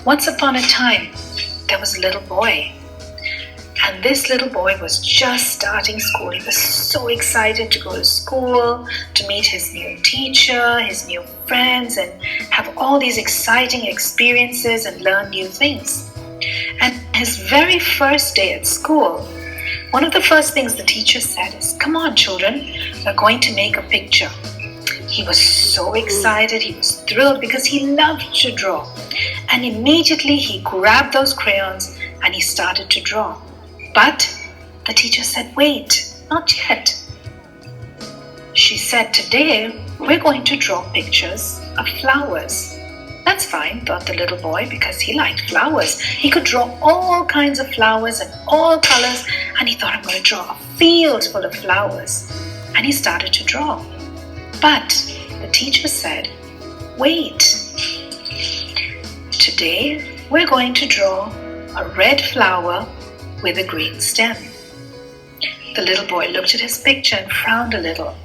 Once upon a time, there was a little boy. And this little boy was just starting school. He was so excited to go to school, to meet his new teacher, his new friends, and have all these exciting experiences and learn new things. And his very first day at school, one of the first things the teacher said is, "Come on, children, we're going to make a picture." He was so excited, he was thrilled because he loved to draw. And immediately he grabbed those crayons and he started to draw. But the teacher said, "Wait, not yet." She said, "Today we're going to draw pictures of flowers." That's fine, thought the little boy, because he liked flowers. He could draw all kinds of flowers and all colors, and he thought, "I'm going to draw a field full of flowers." And he started to draw. But the teacher said, "Wait. Today we're going to draw a red flower with a green stem." The little boy looked at his picture and frowned a little.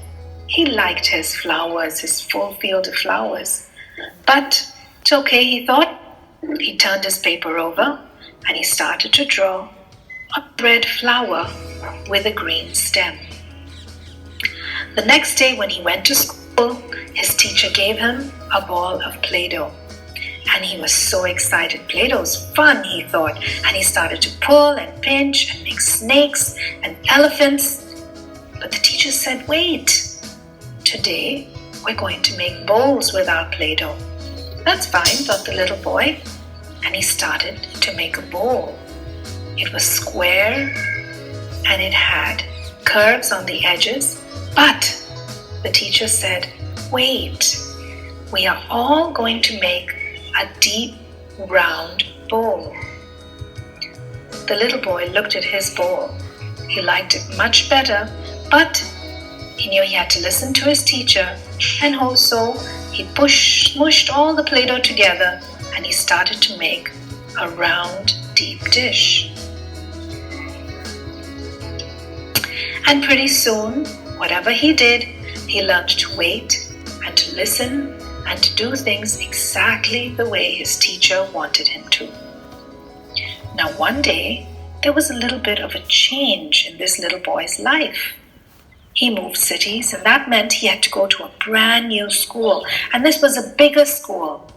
He liked his flowers, his full field of flowers. But it's okay, he thought. He turned his paper over and he started to draw a red flower with a green stem. The next day when he went to school, his teacher gave him a ball of Play-Doh. And he was so excited. Play-Doh's fun, he thought. And he started to pull and pinch and make snakes and elephants. But the teacher said, "Wait. Today we're going to make bowls with our Play-Doh." That's fine, thought the little boy. And he started to make a bowl. It was square and it had curves on the edges. But the teacher said, "Wait. We are all going to make a deep, round bowl." The little boy looked at his bowl. He liked it much better, but he knew he had to listen to his teacher, and also he mushed all the Play-Doh together and he started to make a round, deep dish. And pretty soon, whatever he did, he learned to wait and to listen and to do things exactly the way his teacher wanted him to. Now one day, there was a little bit of a change in this little boy's life. He moved cities, and that meant he had to go to a brand new school, and this was a bigger school.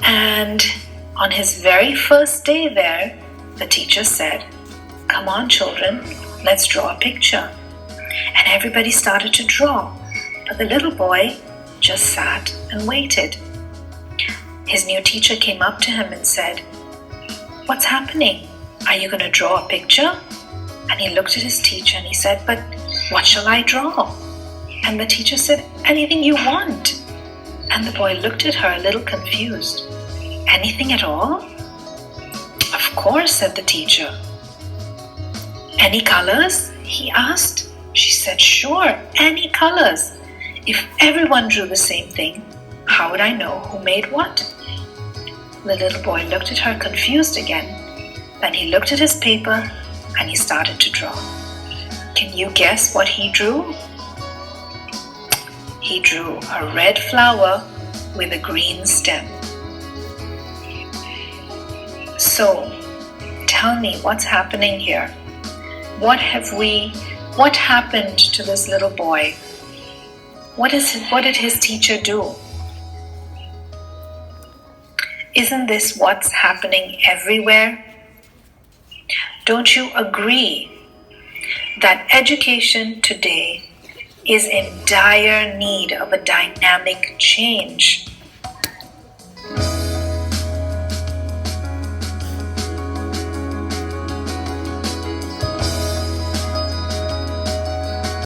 And on his very first day there, the teacher said, "Come on, children, let's draw a picture." And everybody started to draw, but the little boy just sat and waited. His new teacher came up to him and said, "What's happening? Are you going to draw a picture?" And he looked at his teacher and he said, "But what shall I draw?" And the teacher said, "Anything you want." And the boy looked at her a little confused. "Anything at all?" "Of course," said the teacher. "Any colors?" he asked. She said, "Sure, any colors. If everyone drew the same thing, how would I know who made what?" The little boy looked at her confused again. Then he looked at his paper and he started to draw. Can you guess what he drew? He drew a red flower with a green stem. So, tell me what's happening here. What happened to this little boy? What did his teacher do? Isn't this what's happening everywhere? Don't you agree that education today is in dire need of a dynamic change?